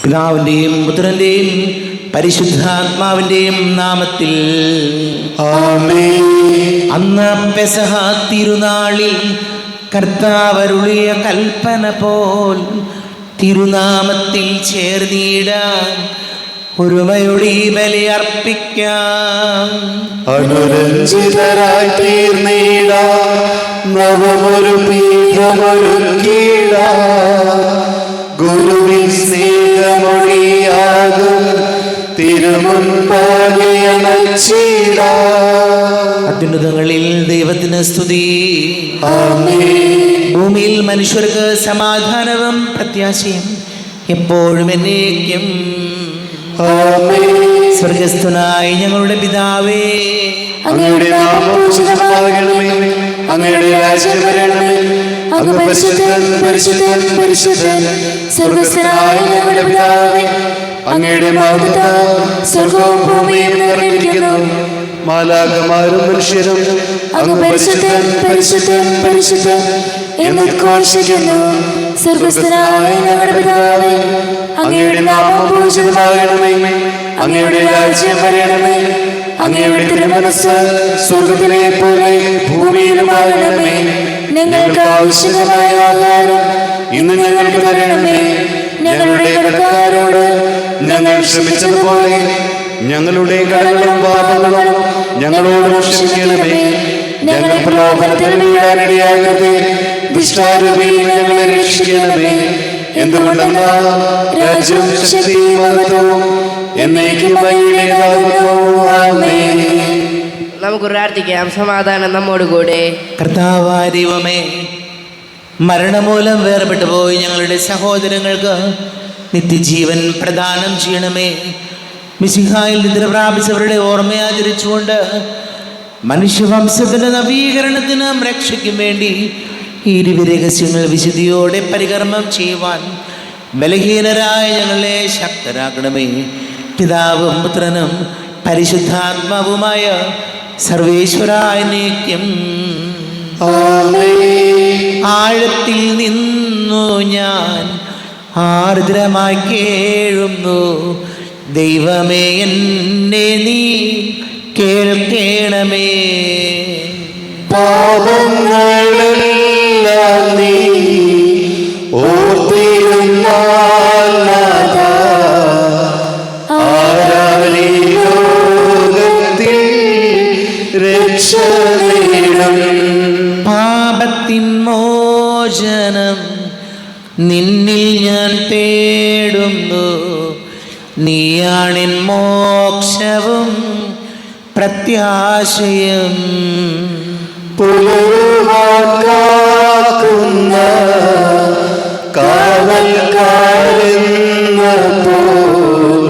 പിതാവിൻ്റെയും പുത്രൻ്റെയും പരിശുദ്ധാത്മാവിൻ്റെയും നാമത്തിൽ ആമേൻ. അന്ന് പെസഹ തിരുനാളിൽ കർത്താവരുളിയ കൽപ്പന പോൽ തിരുനാമത്തിൽ ചേർന്നിടാൻ ഒരുമയുടെ ബലി അർപ്പിക്കാം. അനുരഞ്ജിതരായി തീർന്നിടാം, നവമൊരു പീഠമൊരുക്കിടാം. ഗുരുവിൻ സ്നേഹമൊഴിയാകും തിരുമുൻപാകെ അണച്ചിടാം. അത്യുന്നതങ്ങളിൽ ദൈവത്തിന് സ്തുതി. ആമേൻ. ഭൂമിയിൽ മനുഷ്യർക്ക് സമാധാനവും പ്രത്യാശയും എപ്പോഴും എന്നേക്കും. ആമേൻ. സ്വർഗസ്ഥനായ ഞങ്ങളുടെ പിതാവേ, അങ്ങയുടെ നാമം പൂജിതമാകണമേ. അങ്ങയുടെ രാജ്യം വരണമേ. അങ്ങ് പരിശുദ്ധൻ പരിശുദ്ധൻ പരിശുദ്ധൻ. സ്വർഗ്ഗസ്ഥനായ ഞങ്ങളുടെ പിതാവേ, അങ്ങയുടെ മഹത്വത്താൽ സ്വർഗ്ഗവും ഭൂമിയും നിറഞ്ഞിരിക്കുന്നു. മാലാഖമാരും മനുഷ്യരും അങ്ങ് പരിശുദ്ധൻ പരിശുദ്ധൻ പരിശുദ്ധൻ എന്ന് ഘോഷിക്കുന്നു. സ്വർഗ്ഗസ്ഥനായ ഞങ്ങളുടെ പിതാവേ, അങ്ങയുടെ നാമം പൂജിതമാകണമേ. അങ്ങയുടെ രാജ്യം വരണമേ. അങ്ങയുടെ തിരുമനസ്സ് സ്വർഗ്ഗത്തിലെ പോലെ ഭൂമിയിലുമാകണമേ. ഞങ്ങൾക്ക് ആവശ്യമായ ആഹാരം ഇന്ന് ഞങ്ങൾക്ക് തരണമേ. ഞങ്ങളുടെ കടക്കാരോട് ഞങ്ങൾ ക്ഷമിച്ചതുപോലെ ഞങ്ങളുടെ കടങ്ങളും പാപങ്ങളും ഞങ്ങളോട് ക്ഷമിക്കണമേ. ഞങ്ങൾ പ്രലോഭനത്തിൽ വീഴാനിടയാകരുതേ, ദുഷ്ടാരൂപിയിൽ ഞങ്ങളെ രക്ഷിക്കണമേ. എന്തുകൊണ്ടെന്നാൽ രാജ്യവും ശക്തിയും മഹത്വവും എന്നേക്കും അങ്ങയുടേതാകുന്നു. ആമേൻ. നമുക്ക് പ്രാർത്ഥിക്കാം. സമാധാനം നമ്മോട് കൂടെ. കർത്താവായ ദൈവമേ, മരണമൂലം വേർപെട്ടു പോയി ഞങ്ങളുടെ സഹോദരങ്ങൾക്ക് നിത്യജീവൻ പ്രദാനം ചെയ്യണമേ. മിശിഹായിൽ നിദ്ര പ്രാപിച്ചവരുടെ ഓർമ്മയാചരിച്ചുകൊണ്ട് മനുഷ്യവംശത്തിൻ്റെ നവീകരണത്തിനും രക്ഷയ്ക്കും വേണ്ടി ഈ രഹസ്യങ്ങൾ വിശുദ്ധിയോടെ പരികർമ്മം ചെയ്യുവാൻ ബലഹീനരായ ഞങ്ങളെ ശക്തരാക്കണമേ. പിതാവും പുത്രനും പരിശുദ്ധാത്മാവുമായ സർവേശ്വരായ നീക്യം. ആഴത്തിൽ നിന്നു ഞാൻ ആർദ്രമായി കേഴുന്നു, ദൈവമേ എന്നെ നീ കേൾക്കണമേ. പാപങ്ങളെല്ലാം നീ ഓർത്തിരുന്നാൽ നാഥാ, ആരാണീ ലോകത്തിൽ രക്ഷ നേടും. പാപത്തിൻ മോചനം നിന്നിൽ ഞാൻ തേടുന്നു, നീയാണെൻ മോക്ഷവും പ്രത്യാശയും. പുലരുവാൻ കാക്കുന്ന കാവൽക്കാരെന്ന പോൽ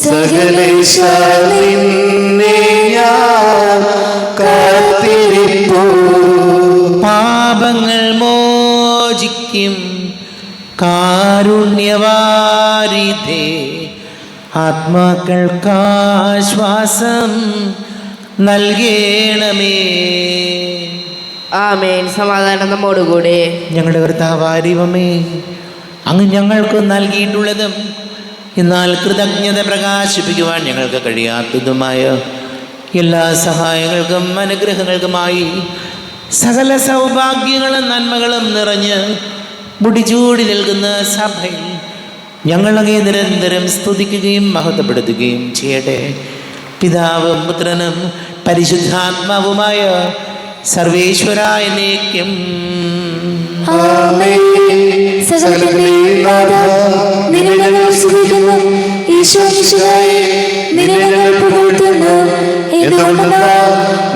സകലേശ നിന്നെ ഞാൻ കാത്തിരിപ്പൂ. പാപങ്ങൾ മോചിക്കും കാരുണ്യവാരിധേ, ആത്മാക്കൾക്കാശ്വാസം നൽകണമേ. ആമേൻ. സമാധാനം നമ്മോട് കൂടെ. ഞങ്ങളുടെ കർത്താവായ ദൈവമേ, അങ്ങ് ഞങ്ങൾക്ക് നൽകിയിട്ടുള്ളതും എന്നാൽ കൃതജ്ഞത പ്രകാശിപ്പിക്കുവാൻ ഞങ്ങൾക്ക് കഴിയാത്തതുമായ എല്ലാ സഹായങ്ങൾക്കും അനുഗ്രഹങ്ങൾക്കുമായി സകല സൗഭാഗ്യങ്ങളും നന്മകളും നിറഞ്ഞ് മുടിചൂടി നിൽക്കുന്ന സഭയിൽ ഞങ്ങൾ അങ്ങേ നിരന്തരം സ്തുതിക്കുകയും മഹത്വപ്പെടുത്തുകയും ചെയ്യട്ടെ. പിതാവും പുത്രനും പരിശുദ്ധാത്മാവുമായ സർവേശ്വരായ നീക്യം.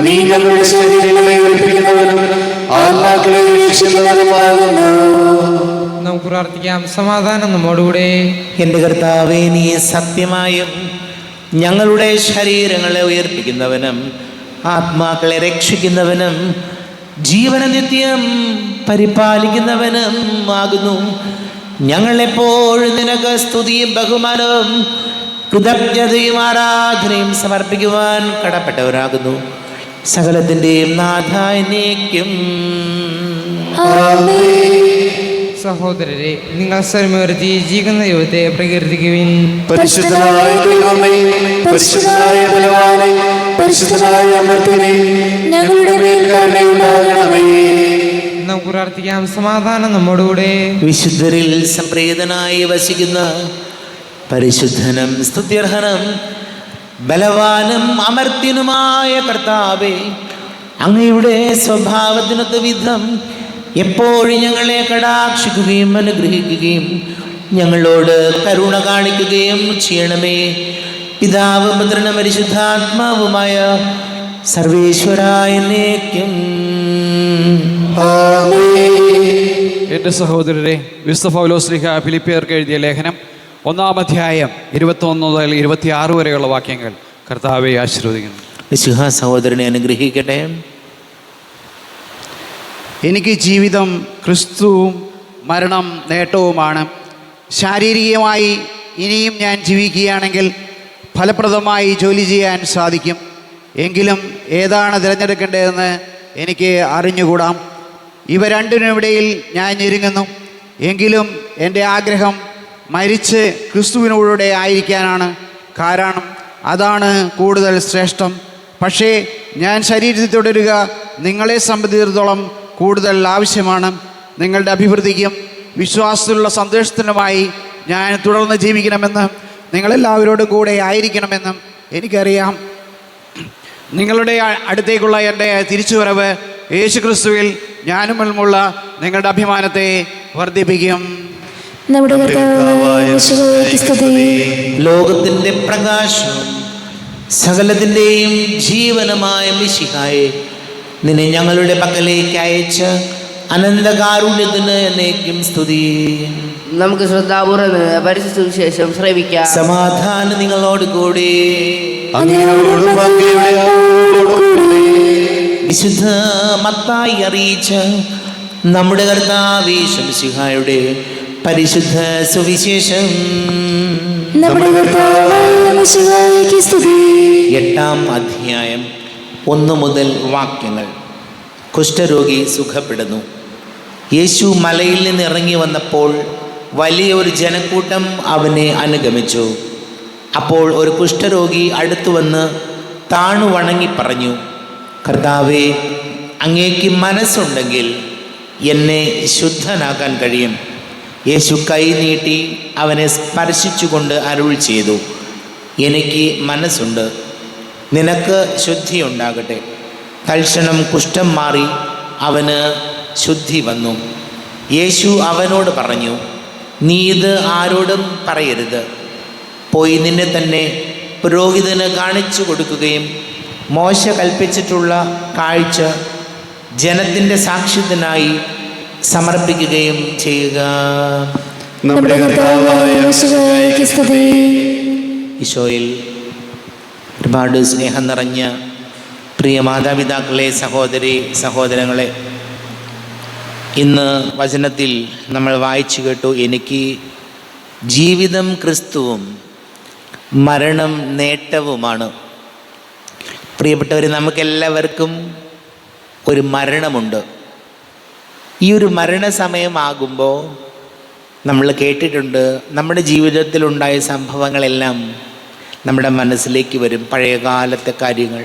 നീ ഞങ്ങളുടെ ശരീരങ്ങളെ ഉറപ്പിക്കുന്നവനും ആത്മാക്കളെ രക്ഷിക്കുന്നവനുമാകുന്നു. നമുക്ക് പ്രാർത്ഥിക്കാം. സമാധാനം നമ്മോടുകൂടെ. എൻ്റെ കർത്താവേ, നീ സത്യമായും ഞങ്ങളുടെ ശരീരങ്ങളെ ഉയർപ്പിക്കുന്നവനും ആത്മാക്കളെ രക്ഷിക്കുന്നവനും ജീവന നിത്യം പരിപാലിക്കുന്നവനും ആകുന്നു. ഞങ്ങളെപ്പോഴും നിനക്ക് സ്തുതിയും ബഹുമാനവും കൃതജ്ഞതയും ആരാധനയും സമർപ്പിക്കുവാൻ കടപ്പെട്ടവരാകുന്നു. സകലത്തിൻ്റെയും നാഥായ നീക്കും. സഹോദരരെ, നിങ്ങൾ സ്വരമുയർത്തി ജീവിക്കുന്ന ദൈവത്തെ പ്രകീർത്തിക്കുവിൻ. പരിശുദ്ധനായ ദൈവമേ, പരിശുദ്ധനായ ബലവാനേ, പരിശുദ്ധനായ അമർത്യനേ, ഞങ്ങളുടെ മേൽ കരുണയുണ്ടാകണമേ. നമുക്ക് പ്രാർത്ഥിക്കാം. സമാധാനം നമ്മോടുകൂടെ. വിശുദ്ധരിൽ സംപ്രീതനായി വസിക്കുന്ന പരിശുദ്ധനും സ്തുത്യർഹനും ബലവാനും അമർത്യനുമായ കർത്താവേ, അങ്ങയുടെ സ്വഭാവത്തിനൊത്ത വിധം എപ്പോഴും ഞങ്ങളെ കടാക്ഷിക്കുകയും അനുഗ്രഹിക്കുകയും ഞങ്ങളോട് കരുണ കാണിക്കുകയും ചെയ്യണമേ. പിതാവ് പുത്രനും പരിശുദ്ധാത്മാവുമായ സർവേശ്വരായ എന്നേക്കും. എൻ്റെ സഹോദരരെ, വിശുദ്ധ പൗലോസ്ലീഹ ഫിലിപ്പിയർക്ക് എഴുതിയ ലേഖനം 1-ാം അധ്യായം 21 മുതൽ 26 വരെയുള്ള വാക്യങ്ങൾ കർത്താവെ ആശീർവദിക്കുന്നു. വിശുദ്ധ സഹോദരനെ അനുഗ്രഹിക്കട്ടെ. എനിക്ക് ജീവിതം ക്രിസ്തുവും മരണം നേട്ടവുമാണ്. ശാരീരികമായി ഇനിയും ഞാൻ ജീവിക്കുകയാണെങ്കിൽ ഫലപ്രദമായി ജോലി ചെയ്യാൻ സാധിക്കും. എങ്കിലും ഏതാണ് തിരഞ്ഞെടുക്കേണ്ടതെന്ന് എനിക്ക് അറിഞ്ഞുകൂടാം. ഇവ രണ്ടിനുമിടയിൽ ഞാൻ ഞെരുങ്ങുന്നു. എങ്കിലും എൻ്റെ ആഗ്രഹം മരിച്ച് ക്രിസ്തുവിനോടെ ആയിരിക്കാനാണ്. കാരണം അതാണ് കൂടുതൽ ശ്രേഷ്ഠം. പക്ഷേ ഞാൻ ശരീരത്തിൽ തുടരുക നിങ്ങളെ സംബന്ധിച്ചിടത്തോളം കൂടുതൽ ആവശ്യമാണ്. നിങ്ങളുടെ അഭിവൃദ്ധിക്കും വിശ്വാസത്തിലുള്ള സന്തോഷത്തിനുമായി ഞാൻ തുടർന്ന് ജീവിക്കണമെന്ന് നിങ്ങളെല്ലാവരോടും കൂടെ ആയിരിക്കണമെന്നും എനിക്കറിയാം. നിങ്ങളുടെ അടുത്തേക്കുള്ള എൻ്റെ തിരിച്ചുവരവ് യേശുക്രിസ്തുവിൽ ഞാനുമുള്ള നിങ്ങളുടെ അഭിമാനത്തെ വർദ്ധിപ്പിക്കും. നമ്മുടെ കർത്താവായ യേശുവേ സ്തുതി. ലോകത്തിൻ്റെ പ്രകാശം സകലത്തിൻ്റെയും ജീവനമായ മിശിഹായെ, നിന്നെ ഞങ്ങളുടെ പക്കലേക്ക് അയച്ച അനന്തകാരുണ്യത്തിന് എന്നേക്കും സ്തുതി. നമുക്ക് ശ്രദ്ധാപൂർവ്വം പരിശുദ്ധ സുവിശേഷം ശ്രവിക്കാം. സമാധാനം നിങ്ങളോട് കൂടി. അങ്ങയോടും അങ്ങയുടെ ആത്മാവോടും കൂടെ. വിശുദ്ധ മത്തായി അറിയിച്ച നമ്മുടെ കർത്താവ് യേശു മിശിഹായുടെ പരിശുദ്ധ സുവിശേഷം. നമ്മുടെ കർത്താവായ യേശുവേ സ്തുതി. 8-ാം അധ്യായം 1 മുതൽ വാക്യങ്ങൾ. കുഷ്ഠരോഗി സുഖപ്പെടുന്നു. യേശു മലയിൽ നിന്ന് ഇറങ്ങി വന്നപ്പോൾ വലിയ ഒരു ജനക്കൂട്ടം അവനെ അനുഗമിച്ചു. അപ്പോൾ ഒരു കുഷ്ഠരോഗി അടുത്തു വന്ന് താണു വണങ്ങി പറഞ്ഞു, കർത്താവേ, അങ്ങേക്ക് മനസ്സുണ്ടെങ്കിൽ എന്നെ ശുദ്ധനാക്കാൻ കഴിയും. യേശു കൈ നീട്ടി അവനെ സ്പർശിച്ചുകൊണ്ട് അരുൾ ചെയ്തു, എനിക്ക് മനസ്സുണ്ട്, നിനക്ക് ശുദ്ധിയുണ്ടാകട്ടെ. തൽക്ഷണം കുഷ്ഠം മാറി അവന് ശുദ്ധി വന്നു. യേശു അവനോട് പറഞ്ഞു, നീ ഇത് ആരോടും പറയരുത്. പോയി നിന്നെ തന്നെ പുരോഹിതന് കാണിച്ചു കൊടുക്കുകയും മോശ കൽപ്പിച്ചിട്ടുള്ള കാഴ്ച ജനത്തിൻ്റെ സാക്ഷ്യത്തിനായി സമർപ്പിക്കുകയും ചെയ്യുക. നമ്മുടെ കർത്താവായ യേശുവേ സ്തുതി. ഈശോയിൽ ഒരുപാട് സ്നേഹം നിറഞ്ഞ പ്രിയ മാതാപിതാക്കളെ, സഹോദരി സഹോദരങ്ങളെ, ഇന്ന് വചനത്തിൽ നമ്മൾ വായിച്ചു കേട്ടു, എനിക്ക് ജീവിതം ക്രിസ്തുവും മരണം നേട്ടവുമാണ്. പ്രിയപ്പെട്ടവർ, നമുക്കെല്ലാവർക്കും ഒരു മരണമുണ്ട്. ഈ ഒരു മരണസമയമാകുമ്പോൾ നമ്മൾ കേട്ടിട്ടുണ്ട്, നമ്മുടെ ജീവിതത്തിലുണ്ടായ സംഭവങ്ങളെല്ലാം നമ്മുടെ മനസ്സിലേക്ക് വരും, പഴയകാലത്തെ കാര്യങ്ങൾ.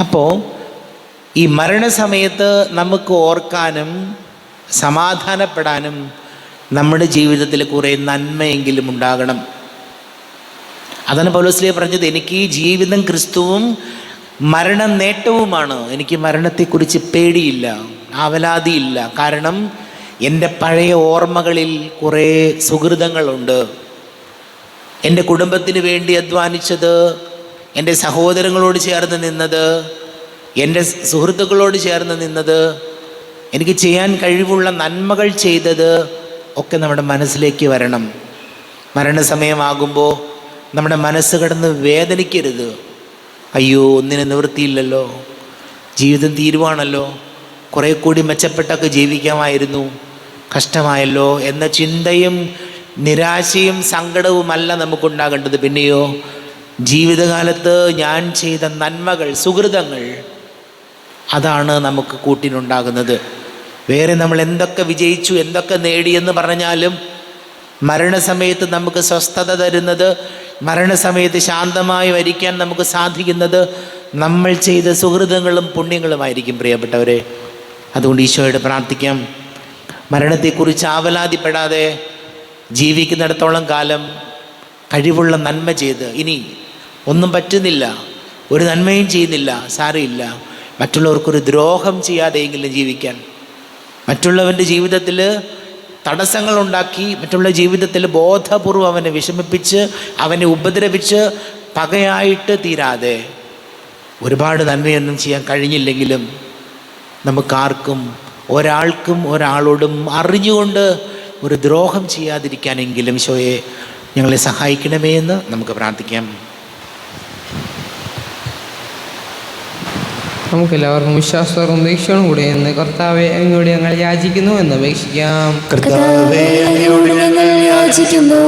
അപ്പോൾ ഈ മരണസമയത്ത് നമുക്ക് ഓർക്കാനും സമാധാനപ്പെടാനും നമ്മുടെ ജീവിതത്തിൽ കുറേ നന്മയെങ്കിലും ഉണ്ടാകണം. അതാണ് പൗലോസ്ലീഹ പറഞ്ഞത്, എനിക്ക് ഈ ജീവിതം ക്രിസ്തുവും മരണം നേട്ടവുമാണ്. എനിക്ക് മരണത്തെക്കുറിച്ച് പേടിയില്ല, ആവലാതിയില്ല. കാരണം എൻ്റെ പഴയ ഓർമ്മകളിൽ കുറേ സുഹൃതങ്ങളുണ്ട്. എൻ്റെ കുടുംബത്തിന് വേണ്ടി അധ്വാനിച്ചത്, എൻ്റെ സഹോദരങ്ങളോട് ചേർന്ന് നിന്നത്, എൻ്റെ സുഹൃത്തുക്കളോട് ചേർന്ന് നിന്നത്, എനിക്ക് ചെയ്യാൻ കഴിവുള്ള നന്മകൾ ചെയ്തത് ഒക്കെ നമ്മുടെ മനസ്സിലേക്ക് വരണം. മരണസമയമാകുമ്പോൾ നമ്മുടെ മനസ്സ് കിടന്ന് വേദനിക്കരുത്. അയ്യോ, ഒന്നിനും നിവൃത്തിയില്ലല്ലോ, ജീവിതം തീരുവാണല്ലോ, കുറേ കൂടി മെച്ചപ്പെട്ടൊക്കെ ജീവിക്കാമായിരുന്നു, കഷ്ടമായല്ലോ എന്ന ചിന്തയും നിരാശയും സങ്കടവുമല്ല നമുക്കുണ്ടാകേണ്ടത്. പിന്നെയോ ജീവിതകാലത്ത് ഞാൻ ചെയ്ത നന്മകൾ, സുഹൃതങ്ങൾ, അതാണ് നമുക്ക് കൂട്ടിനുണ്ടാകുന്നത്. വേറെ നമ്മൾ എന്തൊക്കെ വിജയിച്ചു, എന്തൊക്കെ നേടിയെന്ന് പറഞ്ഞാലും മരണസമയത്ത് നമുക്ക് സ്വസ്ഥത തരുന്നത്, മരണസമയത്ത് ശാന്തമായി മരിക്കാൻ നമുക്ക് സാധിക്കുന്നത് നമ്മൾ ചെയ്ത സുഹൃതങ്ങളും പുണ്യങ്ങളുമായിരിക്കും പ്രിയപ്പെട്ടവരെ. അതുകൊണ്ട് ഈശോയോട് പ്രാർത്ഥിക്കാം, മരണത്തെക്കുറിച്ച് ആവലാതിപ്പെടാതെ ജീവിക്കുന്നിടത്തോളം കാലം കഴിവുള്ള നന്മ ചെയ്ത്, ഇനി ഒന്നും പറ്റുന്നില്ല, ഒരു നന്മയും ചെയ്യുന്നില്ല, സാരമില്ല, മറ്റുള്ളവർക്കൊരു ദ്രോഹം ചെയ്യാതെയെങ്കിലും ജീവിക്കാൻ, മറ്റുള്ളവൻ്റെ ജീവിതത്തിൽ തടസ്സങ്ങളുണ്ടാക്കി, മറ്റുള്ള ജീവിതത്തിൽ ബോധപൂർവം അവനെ വിഷമിപ്പിച്ച്, അവനെ ഉപദ്രവിച്ച് പകയായിട്ട് തീരാതെ, ഒരുപാട് നന്മയൊന്നും ചെയ്യാൻ കഴിഞ്ഞില്ലെങ്കിലും നമുക്കാർക്കും ഒരാൾക്കും ഒരാളോടും അറിഞ്ഞുകൊണ്ട് ഒരു ദ്രോഹം ചെയ്യാതിരിക്കാനെങ്കിലും ഈശോയെ ഞങ്ങളെ സഹായിക്കണമേ എന്ന് നമുക്ക് പ്രാർത്ഥിക്കാം. നമുക്കെല്ലാവർക്കും വിശ്വാസത്തോടും ദീക്ഷയോടും കൂടെ എന്ന് കർത്താവെ അങ്ങോട്ട് ഞങ്ങൾ യാചിക്കുന്നു എന്ന് അപേക്ഷിക്കാം. കർത്താവേ, അങ്ങയോട് ഞങ്ങൾ യാചിക്കുന്നു.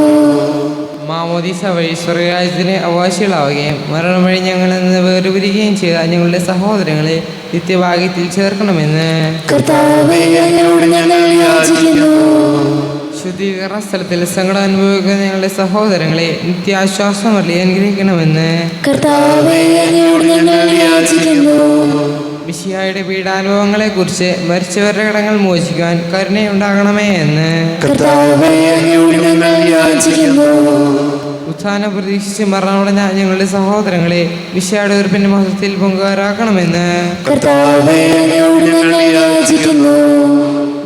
മാമോദീസ വഴി സ്വർഗരാജ്യത്തിന് അവകാശികളാവുകയും മരണം വഴി ഞങ്ങളിൽ നിന്ന് വേർപിരിയുകയും ചെയ്ത ഞങ്ങളുടെ സഹോദരങ്ങളെ നിത്യഭാഗ്യത്തിൽ ചേർക്കണമെന്ന് കർത്താവേ, അങ്ങയോട് ഞങ്ങൾ യാചിക്കുന്നു. ശുദ്ധീകരണ സ്ഥലത്തിൽ സങ്കടം അനുഭവിക്കുന്ന ഞങ്ങളുടെ സഹോദരങ്ങളെ നിത്യാശ്വാസം വഴി അനുഗ്രഹിക്കണമെന്ന് കർത്താവേ, അങ്ങയോട് ഞങ്ങൾ യാചിക്കുന്നു. മിശിഹായുടെ പീഡാനുഭവങ്ങളെക്കുറിച്ച് മരിച്ചവരുടെ കടങ്ങൾ മോചിക്കാൻ കരുണയുണ്ടാകണമേ എന്ന് കർത്താവേ, അങ്ങയോട് ഞങ്ങൾ യാചിക്കുന്നു. ഉത്ഥാനം പ്രതീക്ഷിച്ച് മരണമടഞ്ഞ ഞങ്ങളുടെ സഹോദരങ്ങളെ മിശിഹായുടെ ഉറപ്പിന്റെ മഹത്വത്തിൽ പങ്കുകാരാക്കണമെന്ന് കർത്താവേ, അങ്ങയോട് ഞങ്ങൾ യാചിക്കുന്നു.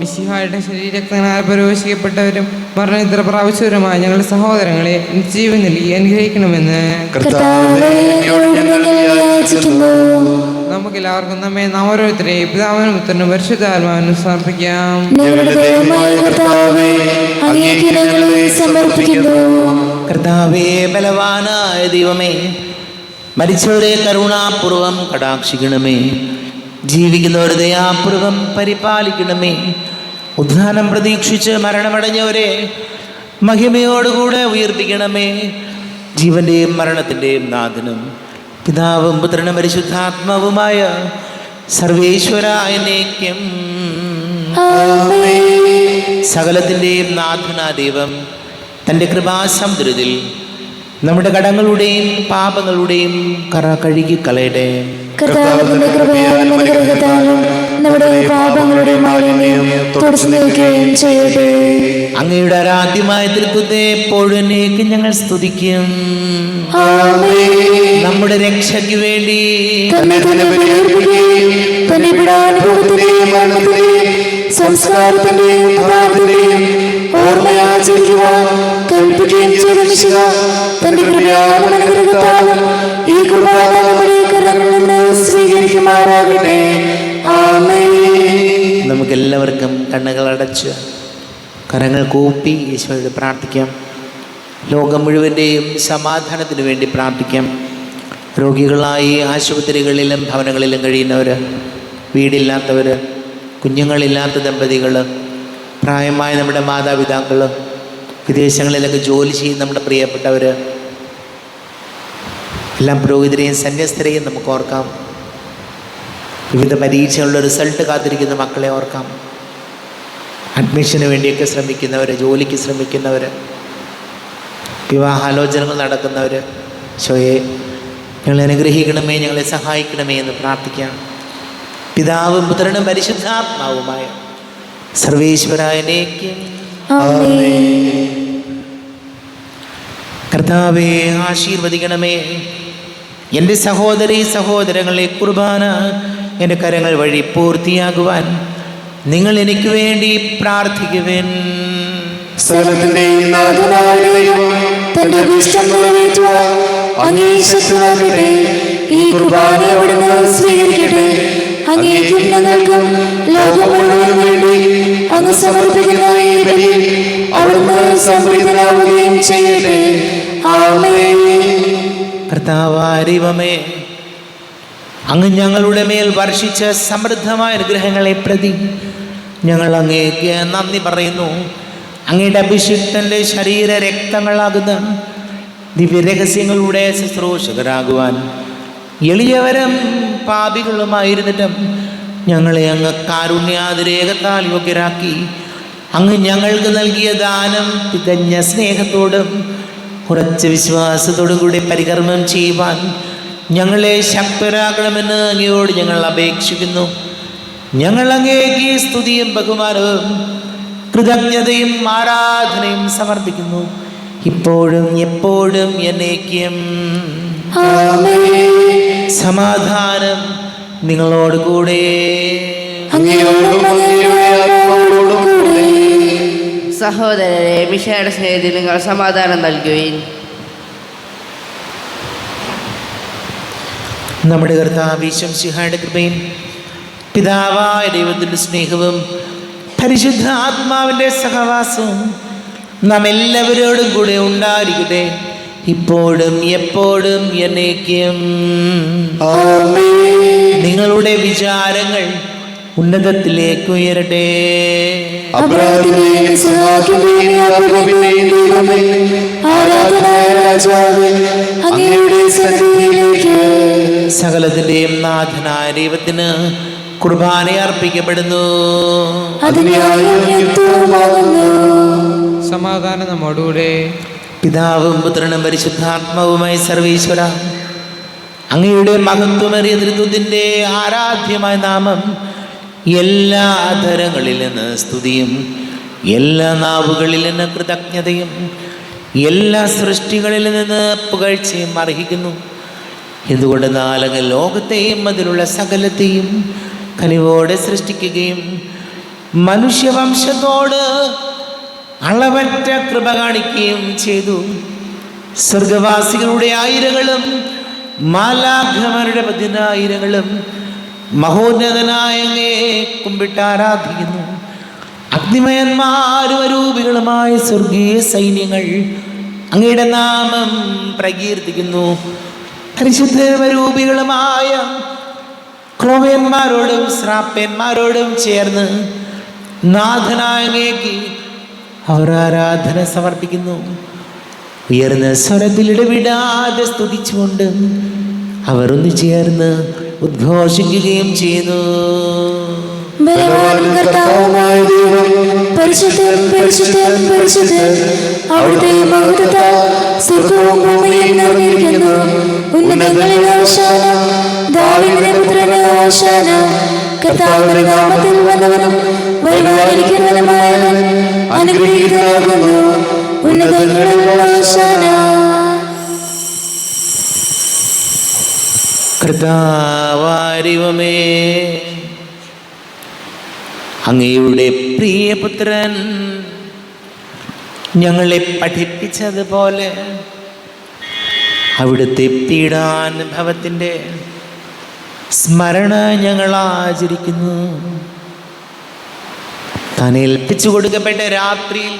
മിശിഹായുടെ ശരീരരക്തങ്ങളാൽ പരവശിക്കപ്പെട്ടവരും മരണനിദ്ര പ്രാപിച്ചവരുമായ ഞങ്ങളുടെ സഹോദരങ്ങളെ നിത്യജീവൻ നൽകി അനുഗ്രഹിക്കണമെന്ന് കർത്താവേ, അങ്ങയോട് ഞങ്ങൾ യാചിക്കുന്നു. നമുക്കെല്ലാവർക്കും നമ്മെ നാം ഓരോരുത്തരെയും പിതാവിനും പുത്രനും പരിശുദ്ധാത്മാവിനും സമർപ്പിക്കാം. ഞങ്ങളുടെ ദൈവമായ കർത്താവേ, അങ്ങേക്ക് ഞങ്ങളെ സമർപ്പിക്കുന്നു. കർത്താവേ, ബലവാനായ ദൈവമേ, മരിച്ചവരെ കരുണാപൂർവം കടാക്ഷിക്കണമേ, ജീവിക്കുന്നവരെ ദയാപൂർവം പരിപാലിക്കണമേ. ഉദ്ധാനം പ്രതീക്ഷിച്ച് മരണമടഞ്ഞവരെ മഹിമയോടുകൂടെ ഉയർപ്പിക്കണമേ. ജീവന്റെയും മരണത്തിൻ്റെയും നാഥനും പിതാവും പുത്രനും പരിശുദ്ധാത്മാവുമായ സർവേശ്വര എന്നേക്കും സകലത്തിൻ്റെയും നാഥനാ ദൈവം തൻ്റെ കൃപാസമുദ്രത്തിൽ നമ്മുടെ കടങ്ങളുടെയും പാപങ്ങളുടെയും കറ കഴുകി കളയട്ടെ. കർത്താവിന്റെ കൃപയാലും അനുഗ്രഹത്താലും നമ്മുടെ പാപങ്ങളുടെ മാലിന്യം തുടച്ചു നീക്കുകയും ചെയ്യട്ടെ. അങ്ങയുടെ ആരാധ്യമായ തൃത്വത്തെ എപ്പോഴും എന്നേക്കും ഞങ്ങൾ സ്തുതിക്കും. നമ്മുടെ രക്ഷയ്ക്ക് വേണ്ടി തന്നെ ബലിയർപ്പിക്കുകയും തന്നെ പീഡാനുഭവത്തിന്റെയും മരണത്തിന്റെയും സംസ്കാരത്തിന്റെയും ഉദ്ധാനത്തിന്റെയും ഓർമ്മയാചരിക്കുവാൻ കൽപ്പിക്കുകയും ചെയ്ത മിശിഹ തന്റെ കൃപയാലും അനുഗ്രഹത്താലും ഈ കുർബാന നമ്മുടെ കരങ്ങളിൽ നിന്ന് സ്വീകരിക്കുമാറാകട്ടെ. ആമേൻ. നമുക്കെല്ലാവർക്കും കണ്ണുകൾ അടച്ച് കരങ്ങൾ കൂപ്പി ഈശോയോട് പ്രാർത്ഥിക്കാം. ലോകം മുഴുവൻ്റെയും സമാധാനത്തിന് വേണ്ടി പ്രാർത്ഥിക്കാം. രോഗികളായി ആശുപത്രികളിലും ഭവനങ്ങളിലും കഴിയുന്നവർ, വീടില്ലാത്തവർ, കുഞ്ഞുങ്ങളില്ലാത്ത ദമ്പതികൾ, പ്രായമായ നമ്മുടെ മാതാപിതാക്കൾ, വിദേശങ്ങളിലൊക്കെ ജോലി ചെയ്യുന്ന നമ്മുടെ പ്രിയപ്പെട്ടവർ, എല്ലാം പുരോഹിതരെയും സന്യസ്തരെയും നമുക്ക് ഓർക്കാം. വിവിധ പരീക്ഷകളുടെ റിസൾട്ട് കാത്തിരിക്കുന്ന മക്കളെ ഓർക്കാം. അഡ്മിഷന് വേണ്ടിയൊക്കെ ശ്രമിക്കുന്നവർ, ജോലിക്ക് ശ്രമിക്കുന്നവർ, വിവാഹാലോചനകൾ നടക്കുന്നവർ, ഈശോയെ ഞങ്ങളെ അനുഗ്രഹിക്കണമേ, ഞങ്ങളെ സഹായിക്കണമേ എന്ന് പ്രാർത്ഥിക്കാം. പിതാവും പുത്രനും പരിശുദ്ധാത്മാവുമായ സർവേശ്വരായനേക്കും കർത്താവേ ആശീർവദിക്കണമേ. എൻ്റെ സഹോദരീ സഹോദരങ്ങളെ, കുർബാന എൻ്റെ കരങ്ങൾ വഴി പൂർത്തിയാകുവാൻ നിങ്ങൾ എനിക്ക് വേണ്ടി പ്രാർത്ഥിക്കുവേൻ. സകലത്തിന്റെയും നാഥനായ ദൈവം തന്റെ അഭീഷ്ടം നിറവേറ്റുവാൻ അങ്ങേ ശക്തി നൽകട്ടെ. ഈ കുർബാന അവിടുന്ന് സ്വീകരിക്കട്ടെ. അങ്ങേക്കും ഞങ്ങൾക്കും ലോകം മുഴുവനും വേണ്ടി അങ്ങ് സമർപ്പിക്കുന്ന ഈ ബലി അവിടുന്ന് സംപ്രീതനാവുകയും ചെയ്യട്ടെ. ആമേൻ. കർത്താവായ ദൈവമേ, അങ്ങ് ഞങ്ങളുടെ മേൽ വർഷിച്ച സമൃദ്ധമായ അനുഗ്രഹങ്ങളെ പ്രതി ഞങ്ങൾ അങ്ങേക്ക് നന്ദി പറയുന്നു. അങ്ങയുടെ അഭിഷിക്തൻ്റെ ശരീര രക്തങ്ങളാകുന്ന ദിവ്യരഹസ്യങ്ങളുടെ ശുശ്രൂഷകരാകുവാൻ എളിയവരും പാപികളുമായിരുന്നിട്ടും ഞങ്ങളെ അങ്ങ് കാരുണ്യാതിരേകത്താൽ യോഗ്യരാക്കി. അങ്ങ് ഞങ്ങൾക്ക് നൽകിയ ദാനം തികഞ്ഞ സ്നേഹത്തോടും ഉറച്ച വിശ്വാസത്തോടും കൂടി പരികർമ്മം ചെയ്യുവാൻ ഞങ്ങളെ ശക്തരാക്കണമെന്ന് അങ്ങയോട് ഞങ്ങൾ അപേക്ഷിക്കുന്നു. ഞങ്ങൾ അങ്ങേക്ക് സ്തുതിയും ബഹുമാനവും കൃതജ്ഞതയും ആരാധനയും സമർപ്പിക്കുന്നു, ഇപ്പോഴും എപ്പോഴും എന്നേക്കും. സമാധാനം നിങ്ങളോട് കൂടെ. സഹോദരരെ, മിശിഹായുടെ സ്നേഹത്തിൽ നിങ്ങൾ സമാധാനം നൽകുകയും. നമ്മുടെ കർത്താവ് യേശു മിശിഹായുടെ കൃപയും പിതാവായ ദൈവത്തിൻ്റെ സ്നേഹവും പരിശുദ്ധ ആത്മാവിൻ്റെ സഹവാസവും നാം എല്ലാവരോടും കൂടെ ഉണ്ടായിരിക്കട്ടെ, ഇപ്പോഴും എപ്പോഴും എന്നേക്കും. നിങ്ങളുടെ വിചാരങ്ങൾ ഉന്നതത്തിലേക്ക് ഉയരട്ടെ. സകലത്തിന്റെയും നാഥനായ ദൈവത്തിന് കുർബാന അർപ്പിക്കപ്പെടുന്നു. സമാധാനം നമ്മോടുകൂടെ. പിതാവും പുത്രനും പരിശുദ്ധാത്മാവുമായി സർവീശ്വര, അങ്ങയുടെ മഹത്വമേറിയ ത്രിത്വത്തിൻ്റെ ആരാധ്യമായ നാമം എല്ലാ അധരങ്ങളിൽ നിന്ന് സ്തുതിയും എല്ലാ നാവുകളിൽ നിന്ന് കൃതജ്ഞതയും എല്ലാ സൃഷ്ടികളിൽ നിന്ന് പുകഴ്ചയും അർഹിക്കുന്നു. എന്തുകൊണ്ടെന്നാൽ അങ്ങ് ലോകത്തെയും അതിലുള്ള സകലത്തെയും കനിവോടെ സൃഷ്ടിക്കുകയും മനുഷ്യവംശത്തോട് അളവറ്റ കൃപ കാണിക്കുകയും ചെയ്തു. സ്വർഗവാസികളുടെ ആയിരങ്ങളും മാലാഖമാരുടെ 10,000 മഹോന്നതനായ അങ്ങയെ കുമ്പിട്ട് ആരാധിക്കുന്നു. അഗ്നിമയന്മാരും അരൂപികളുമായ സ്വർഗീയ സൈന്യങ്ങൾ അങ്ങയുടെ നാമം പ്രകീർത്തിക്കുന്നു. പരിശുദ്ധരൂപികളുമായ ക്രോവ്യന്മാരോടും ശ്രാപ്യന്മാരോടും ചേർന്ന് നാഥനായ അങ്ങേക്ക് അവർ ആരാധന സമർപ്പിക്കുന്നു. ഉയർന്ന സ്വരത്തിൽ ഇടവിടാതെ സ്തുതിച്ചുകൊണ്ട് അവർ ഒന്ന് ചേർന്ന് ഉദ്ഘോഷിക്കുകയും ചെയ്തു. പരിശുദ്ധൻ പരിശുദ്ധൻ പരിശുദ്ധൻ, അവിടുത്തെ മഹത്വത്താൽ സ്വർഗ്ഗവും ഭൂമിയും നിറഞ്ഞിരിക്കുന്നു. ഉന്നതങ്ങളിൽ ഹോശാന, ദാവീദിന്റെ പുത്രന് ഹോശാന. കർത്താവിന്റെ നാമത്തിൽ വന്നവനും വരുവാനിരിക്കുന്നവനുമായവൻ അനുഗ്രഹീതനാകുന്നു. ഉന്നതങ്ങളിൽ ഹോശാന. കർത്താവാരിവമേ, അങ്ങയുടെ പ്രിയപുത്രൻ ഞങ്ങളെ പഠിപ്പിച്ചതുപോലെ അവിടുത്തെ പീഡാനുഭവത്തിൻ്റെ സ്മരണ ഞങ്ങൾ ആചരിക്കുന്നു. താൻ ഏൽപ്പിച്ചു കൊടുക്കപ്പെട്ട രാത്രിയിൽ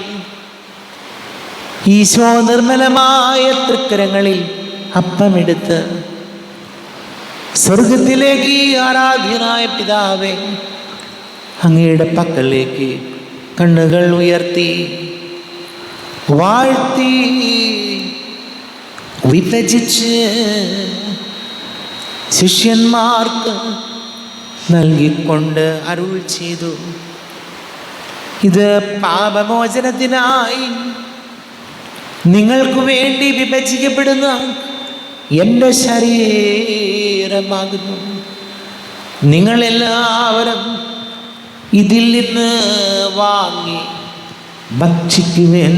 ഈശോ നിർമ്മലമായ തൃക്കരങ്ങളിൽ അപ്പമെടുത്ത് സ്വർഗത്തിലേക്ക് ആരാധ്യനായ പിതാവേ, അങ്ങയുടെ പക്കലേക്ക് കണ്ണുകൾ ഉയർത്തി വാഴ്ത്തി വിഭജിച്ച് ശിഷ്യന്മാർക്ക് നൽകിക്കൊണ്ട് അരുൾ ചെയ്തു, ഇത് പാപമോചനത്തിനായി നിങ്ങൾക്ക് വേണ്ടി വിഭജിക്കപ്പെടുന്ന എൻ്റെ ശരീരമാകുന്നു. നിങ്ങളെല്ലാവരും ഇതിൽ നിന്ന് വാങ്ങി ഭക്ഷിക്കുവിൻ.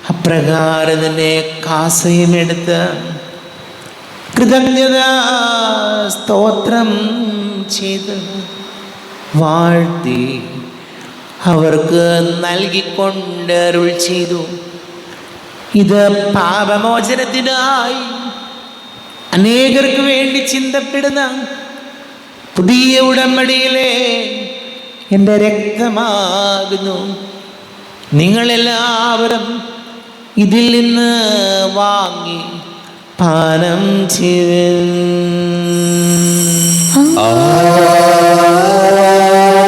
അപ്രകാരം തന്നെ കാസയും എടുത്ത് കൃതജ്ഞത സ്തോത്രം ചെയ്ത് വാഴ്ത്തി അവർക്ക് നൽകിക്കൊണ്ട് അരുൾ ചെയ്തു, ഇത് പാപമോചനത്തിനായി അനേകർക്ക് വേണ്ടി ചിന്തപ്പെടുന്ന പുതിയ ഉടമ്പടിയിലെ എൻ്റെ രക്തമാകുന്നു. നിങ്ങളെല്ലാവരും ഇതിൽ നിന്ന് വാങ്ങി പാനം ചെയ്യുവിൻ.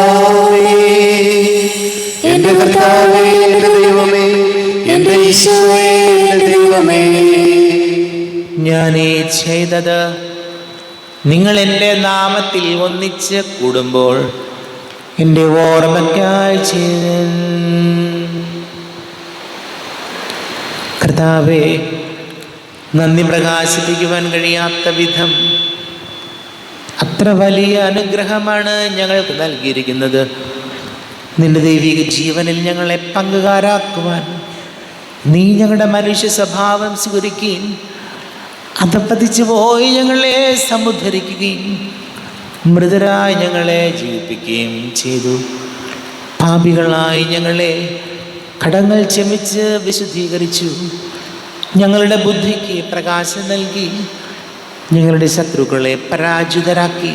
ആമേൻ. ഈശോയേ എൻ്റെ ദൈവമേ, ഞാൻ ഈ ചെയ്തത് നിങ്ങൾ എൻ്റെ നാമത്തിൽ ഒന്നിച്ച് കൂടുമ്പോൾ എൻ്റെ ഓർമ്മയ്ക്കായി ചെയ്ത. കർത്താവേ, നന്ദി പ്രകാശിപ്പിക്കുവാൻ കഴിയാത്ത വിധം അത്ര വലിയ അനുഗ്രഹമാണ് ഞങ്ങൾക്ക് നൽകിയിരിക്കുന്നത്. നിന്റെ ദൈവിക ജീവനിൽ ഞങ്ങളെ പങ്കുകാരാക്കുവാൻ നീ ഞങ്ങളുടെ മനുഷ്യ സ്വഭാവം സ്വീകരിക്കുകയും അധപ്പതിച്ചു പോയി ഞങ്ങളെ സമുദ്ധരിക്കുകയും മൃതരായി ഞങ്ങളെ ജീവിപ്പിക്കുകയും ചെയ്തു. പാപികളായി ഞങ്ങളെ കടങ്ങൾ ക്ഷമിച്ച് വിശുദ്ധീകരിച്ചു. ഞങ്ങളുടെ ബുദ്ധിക്ക് പ്രകാശം നൽകി ഞങ്ങളുടെ ശത്രുക്കളെ പരാജിതരാക്കി.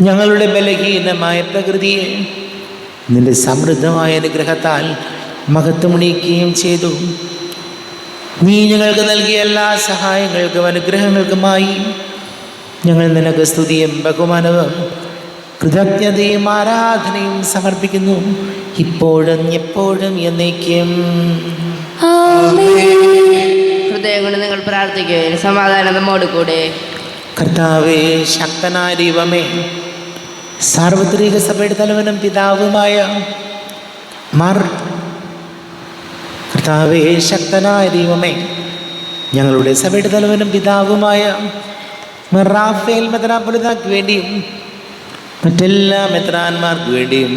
ഞങ്ങളുടെ ബലഹീനമായ പ്രകൃതിയെ നിന്റെ സമൃദ്ധമായ അനുഗ്രഹത്താൽ മഹത്വമുണിയിക്കുകയും ചെയ്തു. നീ ഞങ്ങൾക്ക് നൽകിയ എല്ലാ സഹായങ്ങൾക്കും അനുഗ്രഹങ്ങൾക്കുമായി ഞങ്ങൾ നിനക്ക് സ്തുതിയും ബഹുമാനവും കൃതജ്ഞതയും ആരാധനയും സമർപ്പിക്കുന്നു, ഇപ്പോഴും എപ്പോഴും എന്നേക്കും. ഹൃദയം കൊണ്ട് നിങ്ങൾ പ്രാർത്ഥിക്കുക. സമാധാനം നമ്മോട് കൂടെ. കർത്താവേ, ശക്തനായ ദൈവമേ, സാർവത്രിക സഭയുടെ തലവനും പിതാവുമായ കർത്താവേ, ശക്തനായ ദൈവമേ, ഞങ്ങളുടെ സഭയുടെ തലവനും പിതാവുമായ റാഫേൽ മെത്രാപ്പൊലീത്താക്ക് വേണ്ടിയും മറ്റെല്ലാ മെത്രാന്മാർക്ക് വേണ്ടിയും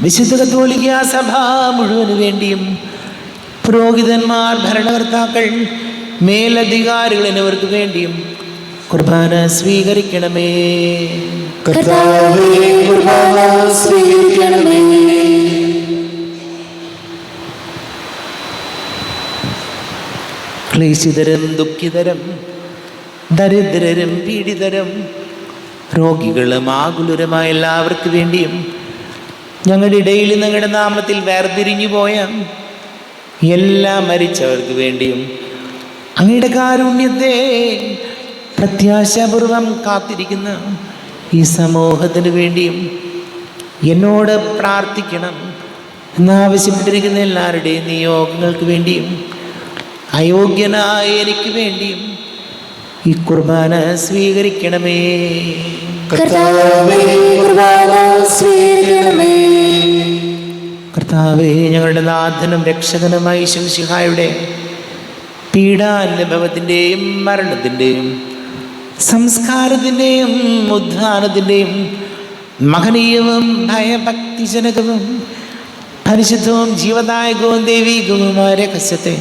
വിശുദ്ധ കത്തോലിക്ക സഭ മുഴുവന് വേണ്ടിയും പുരോഹിതന്മാർ, ഭരണകർത്താക്കൾ, മേലധികാരികൾ എന്നിവർക്ക് വേണ്ടിയും കുർബാന സ്വീകരിക്കണമേ. കർത്താവേ, കുർബാന സ്വീകരിക്കണമേ. ക്ലേശിതരും ദുഃഖിതരും ദരിദ്രരും പീഡിതരും രോഗികളും ആകുലരുമായ എല്ലാവർക്കും വേണ്ടിയും ഞങ്ങളുടെ ഇടയിൽ നിങ്ങളുടെ നാമത്തിൽ വേർതിരിഞ്ഞു പോയ എല്ലാ മരിച്ചവർക്ക് വേണ്ടിയും അങ്ങയുടെ കാരുണ്യത്തെ പ്രത്യാശാപൂർവം കാത്തിരിക്കുന്ന ഈ സമൂഹത്തിന് വേണ്ടിയും എന്നോട് പ്രാർത്ഥിക്കണം എന്നാവശ്യപ്പെട്ടിരിക്കുന്ന എല്ലാവരുടെയും നിയോഗങ്ങൾക്ക് വേണ്ടിയും അയോഗ്യനായ എനിക്ക് വേണ്ടിയും ഈ കുർബാന സ്വീകരിക്കണമേ. കർത്താവേ, കുർബാന സ്വീകരിക്കണമേ. കർത്താവേ, ഞങ്ങളുടെ നാഥനും രക്ഷകനുമായ യേശു മിശിഹായുടെ പീഡാനുഭവത്തിൻ്റെയും മരണത്തിൻ്റെയും സംസ്കാരത്തിൻ്റെയും ഉദ്ധാനത്തിൻ്റെയും മഹനീയവും ഭയഭക്തിജനകവും പരിശുദ്ധവും ജീവദായകവും ദൈവികവുമായ രഹസ്യത്തെ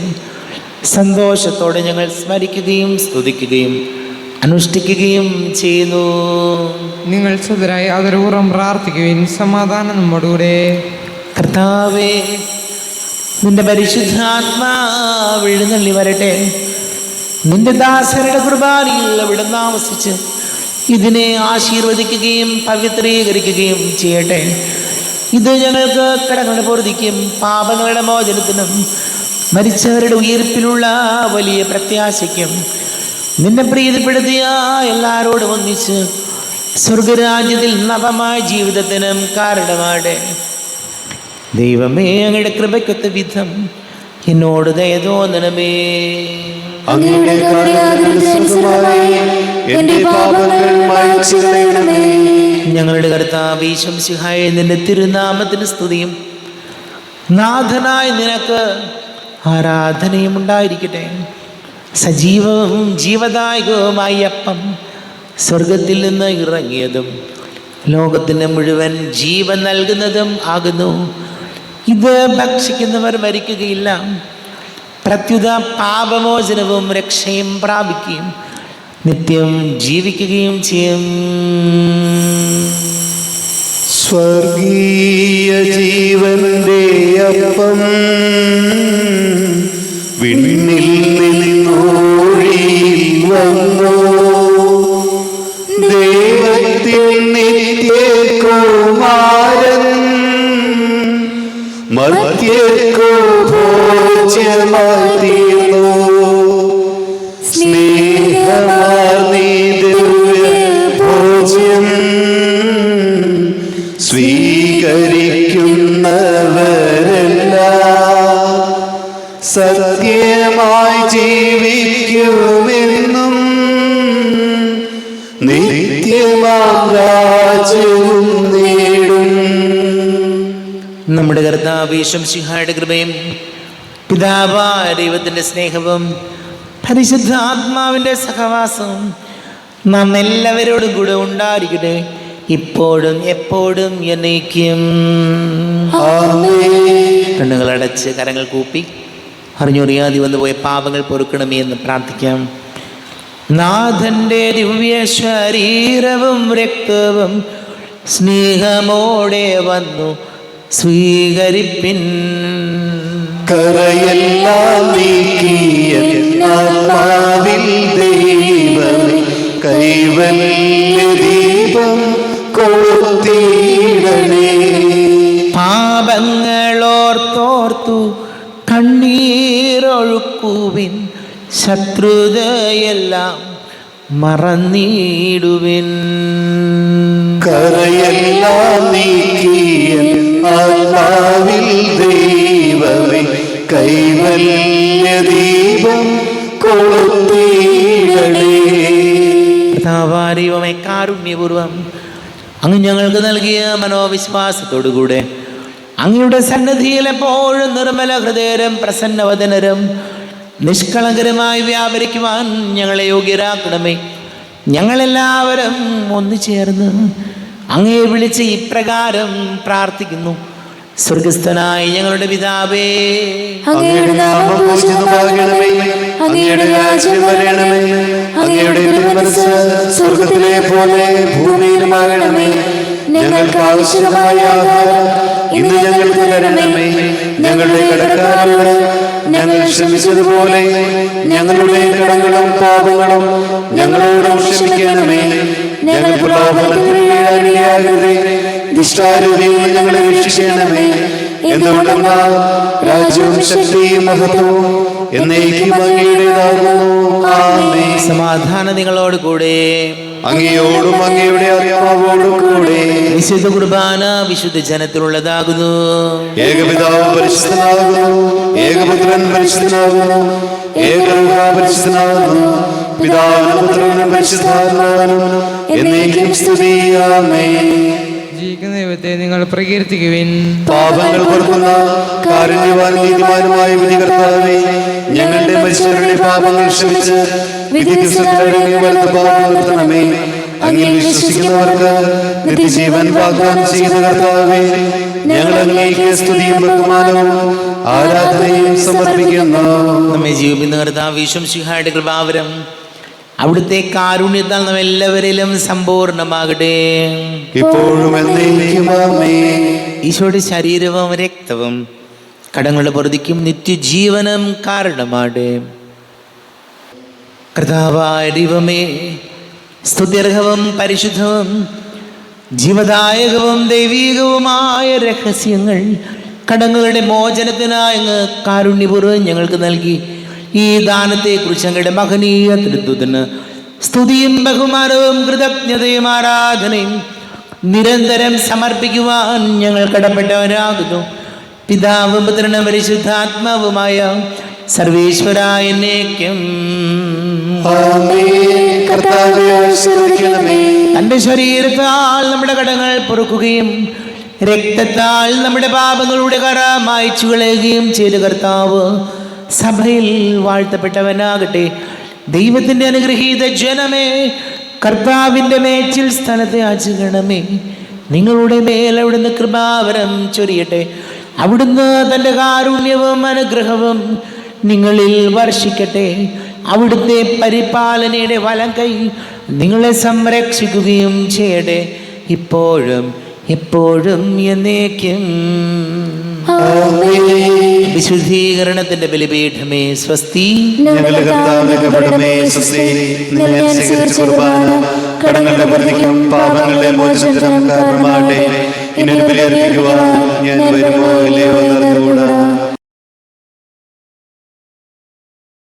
സന്തോഷത്തോടെ ഞങ്ങൾ സ്മരിക്കുകയും സ്തുതിക്കുകയും അനുഷ്ഠിക്കുകയും ചെയ്യുന്നു. നിങ്ങൾ സുതരായി ആദരപൂർവ്വം പ്രാർത്ഥിക്കുകയും സമാധാനം നമ്മോടുകൂടെ. കർത്താവേ, നിന്റെ പരിശുദ്ധാത്മാവ് എഴുന്നള്ളി വരട്ടെ. നിന്റെ ദാസരുടെ കുർബാനയിൽ അവിടുന്ന് ആവസിച്ച് ഇതിനെ ആശീർവദിക്കുകയും പവിത്രീകരിക്കുകയും ചെയ്യട്ടെ. ഇത് ഞങ്ങൾക്ക് കടങ്ങളുടെ പൊറുതിക്കും പാപങ്ങളുടെ മോചനത്തിനും മരിച്ചവരുടെ ഉയർപ്പിലുള്ള വലിയ പ്രത്യാശയ്ക്കും നിന്നെ പ്രീതിപ്പെടുത്തിയ എല്ലാവരോടും ഒന്നിച്ച് സ്വർഗരാജ്യത്തിൽ നവമായ ജീവിതത്തിനും കാരണമാടെ. ദൈവമേ, അങ്ങയുടെ കൃപയ്ക്കൊത്ത വിധം എന്നോട് ദയ തോന്നണമേ. അങ്ങയുടെ കരുണയാൽ എൻ്റെ പാപങ്ങൾ മായ്ച്ചു കളയണമേ. ഞങ്ങളുടെ കർത്താവ് യേശു മിശിഹായെ, നിന്റെ തിരുനാമത്തിന് സ്തുതിയും നാഥനായ നിനക്ക് ആരാധനയും ഉണ്ടായിരിക്കട്ടെ. സജീവവും ജീവദായകവുമായ അപ്പം സ്വർഗത്തിൽ നിന്ന് ഇറങ്ങിയതും ലോകത്തിന് മുഴുവൻ ജീവൻ നൽകുന്നതും ആകുന്നു. ഇത് ഭക്ഷിക്കുന്നവർ മരിക്കുകയില്ല, പ്രത്യുത പാപമോചനവും രക്ഷയും പ്രാപിക്കുകയും നിത്യം ജീവിക്കുകയും ചെയ്യും. സ്വർഗീയ ജീവന്റെ അപ്പം വിണ്ണിൽ നിന്നോഴി വന്നു, ദൈവത്തിൻ നിത്യകുമാരൻ മർത്യർക്കു ഭോജ്യമായിരുന്നു. സ്നേഹമാർന്നീ ദിവ്യഭോജ്യം സ്വീകരിക്കുന്നവരെല്ലാം സത്യമായി ജീവിക്കുമെന്നും നിത്യമാം രാജ്യവും നേടും. നമ്മുടെ കർത്താവ് ശംസിഹായുടെ കൃപയും പിതാവായ ദൈവത്തിൻ്റെ സ്നേഹവും പരിശുദ്ധാത്മാവിൻ്റെ സഹവാസവും നാം എല്ലാവരോടും കൂടെ ഉണ്ടായിരിക്കട്ടെ, ഇപ്പോഴും എപ്പോഴും എന്നേക്കും. കണ്ണുകളടച്ച് കരങ്ങൾ കൂപ്പി അറിഞ്ഞൊറിയാതെ വന്നുപോയ പാപങ്ങൾ പൊറുക്കണമേ എന്ന് പ്രാർത്ഥിക്കാം. നാഥന്റെ ദിവ്യ ശരീരവും രക്തവും സ്നേഹമോടെ വന്നു സ്വീകരിപ്പിൻ. കരയെല്ലാം നീക്കിയ ആത്മാവിൽ ദൈവമേ കൈവല്യ ദീപം കൊളുത്തിയിടണേ. പാപങ്ങളോർത്തോർത്തു കണ്ണീരൊഴുക്കുവിൻ, ശത്രുതയെല്ലാം മറന്നിടുവിൻ. കരയെല്ലാം നീക്കിയ ആത്മാവിൽ ദൈവമേ കൈവല്യ ദീപം കൊളുത്തിയിടണേ. ദൈവമേ കാരുണ്യപൂർവം അങ്ങ് ഞങ്ങൾക്ക് നൽകിയ മനോവിശ്വാസത്തോടുകൂടെ അങ്ങയുടെ സന്നിധിയിൽ എപ്പോഴും നിർമ്മല ഹൃദയരും പ്രസന്നവദനരും നിഷ്കളങ്കരമായി വ്യാപരിക്കുവാൻ ഞങ്ങളെ യോഗ്യരാക്കണമേ. ഞങ്ങളെല്ലാവരും ഒന്നു ചേർന്ന് അങ്ങയെ വിളിച്ച് ഇപ്രകാരം പ്രാർത്ഥിക്കുന്നു. സ്വർഗസ്ഥനായ ഞങ്ങളുടെ പിതാവേ, അങ്ങയുടെ നാമം പൂജിതമാകണമേ, അങ്ങയുടെ രാജ്യം വരണമേ, അങ്ങയുടെ തിരുമനസ്സ് സ്വർഗ്ഗത്തിലെ പോലെ ഭൂമിയിലുമാകണമേ. ഞങ്ങൾക്ക് ആവശ്യമായ ആഹാരം ഇന്ന് ഞങ്ങൾക്ക് തരണമേ. ഞങ്ങളുടെ കടക്കാരോട് ഞങ്ങൾ ക്ഷമിച്ചതുപോലെ ഞങ്ങളുടെ കടങ്ങളും പാപങ്ങളും ഞങ്ങളോടും ക്ഷമിക്കണമേ. ഞങ്ങൾ പ്രലോഭനത്തിൽ വീഴാനിടയാകരുതേ, ദുഷ്ടാരൂപിയിൽ ഞങ്ങളെ രക്ഷിക്കണമേ. എന്തുകൊണ്ടെന്നാൽ രാജ്യവും ശക്തിയും മഹത്വവും എന്നേക്കും അങ്ങയുടേതാകുന്നു. ആമേൻ. സമാധാനം നിങ്ങളോട് കൂടെ. അങ്ങയോടും അങ്ങയുടെ ആത്മാവോടും കൂടെ. വിശുദ്ധ കുർബാന വിശുദ്ധ ജനത്തിലുള്ളതാകുന്നു. ഏകപിതാവ് പരിശുദ്ധനാകുന്നു, ഏകപുത്രൻ പരിശുദ്ധനാകുന്നു, ഏകരൂഹ പരിശുദ്ധനാകുന്നു, പിതാവിനും പുത്രനും പരിശുദ്ധാത്മാവിനും എന്നേക്കും സ്തുതി. ആമേൻ. ജീവിക്കുന്ന ദൈവത്തെ നിങ്ങൾ പ്രകീർത്തിക്കുവിൻ. പാപങ്ങൾ പൊറുക്കുന്ന കാരുണ്യവാനും നീതിമാനുമായ വിധികർത്താവേ, ഞങ്ങളുടെ മനുഷ്യരുടെ പാപങ്ങൾ ക്ഷമിച്ച് വിധിക്കണമേ. അങ്ങിൽ വിശ്വസിക്കുന്നവർക്ക് നിത്യജീവൻ വാഗ്ദാനം ചെയ്യുന്ന കർത്താവേ, ഞങ്ങൾ അങ്ങേക്ക് സ്തുതിയും ബഹുമാനവും ആരാധനയും സമർപ്പിക്കുന്നു. നമ്മെ ജീവിക്കുന്ന കർത്താവ് ശംസിഹായുടെ കൃപാവരം അവിടുത്തെ കാരുണ്യത്താൽ നാം എല്ലാവരിലും സമ്പൂർണ്ണമാകട്ടെ, ഇപ്പോഴും എന്നേക്കും. ആമേൻ. ഈശോയുടെ ശരീരവും രക്തവും കടങ്ങളുടെ പൊറുതിക്കും നിത്യജീവനം കാരണമാടെ. കർത്താവായ ദൈവമേ, സ്തുത്യർഹവും പരിശുദ്ധവും ജീവദായകവും ദൈവീകവുമായ രഹസ്യങ്ങൾ കടങ്ങളുടെ മോചനത്തിനായി അങ്ങ് കാരുണ്യപൂർവ്വം ഞങ്ങൾക്ക് നൽകി ഈ ദാനത്തെക്കുറിച്ച് ഞങ്ങളുടെ മഹനീയ തൃത്വത്തിന് സ്തുതിയും ബഹുമാനവും കൃതജ്ഞതയും ആരാധനയും നിരന്തരം സമർപ്പിക്കുവാൻ ഞങ്ങൾ കടപ്പെട്ടവരാകുന്നു. പിതാവും പുത്രനും പരിശുദ്ധാത്മാവുമായ സർവേശ്വരായ എന്നേക്കും. തന്റെ ശരീരത്താൽ നമ്മുടെ കടങ്ങൾ പൊറുക്കുകയും രക്തത്താൽ നമ്മുടെ പാപങ്ങളുടെ കറ മായ്ച്ചു കളയുകയും ചെയ്ത കർത്താവ് സഭയിൽ വാഴ്ത്തപ്പെട്ടവനാകട്ടെ. ദൈവത്തിൻ്റെ അനുഗ്രഹീത ജനമേ, കർത്താവിൻ്റെ മേച്ചിൽ സ്ഥലത്തെ ആചരണമേ. നിങ്ങളുടെ മേൽ അവിടുന്ന് കൃപാവരം ചൊരിയട്ടെ. അവിടുന്ന് തൻ്റെ കാരുണ്യവും അനുഗ്രഹവും നിങ്ങളിൽ വർഷിക്കട്ടെ. അവിടുത്തെ പരിപാലനയുടെ വലം കൈ നിങ്ങളെ സംരക്ഷിക്കുകയും ചെയ്യട്ടെ, ഇപ്പോഴും എപ്പോഴും എന്നേക്കും. വിശുദ്ധീകരണത്തിന്റെ ബലിപീഠമേ സ്വസ്തി. ഞങ്ങളുടെ കർത്താവിന്റെ കപടമേ സ്വസ്തി. നിന്നെ അനുസരിച്ച് കുർബാന കടങ്ങളുടെ പൊറുതിക്കും പാപങ്ങളുടെ മോചനത്തിനും കാരണമാകട്ടെ. ഇനി ബലിയർപ്പിക്കുവാൻ ഞാൻ വരുമോ ഇല്ലയോ എന്നറിഞ്ഞുകൂടാ.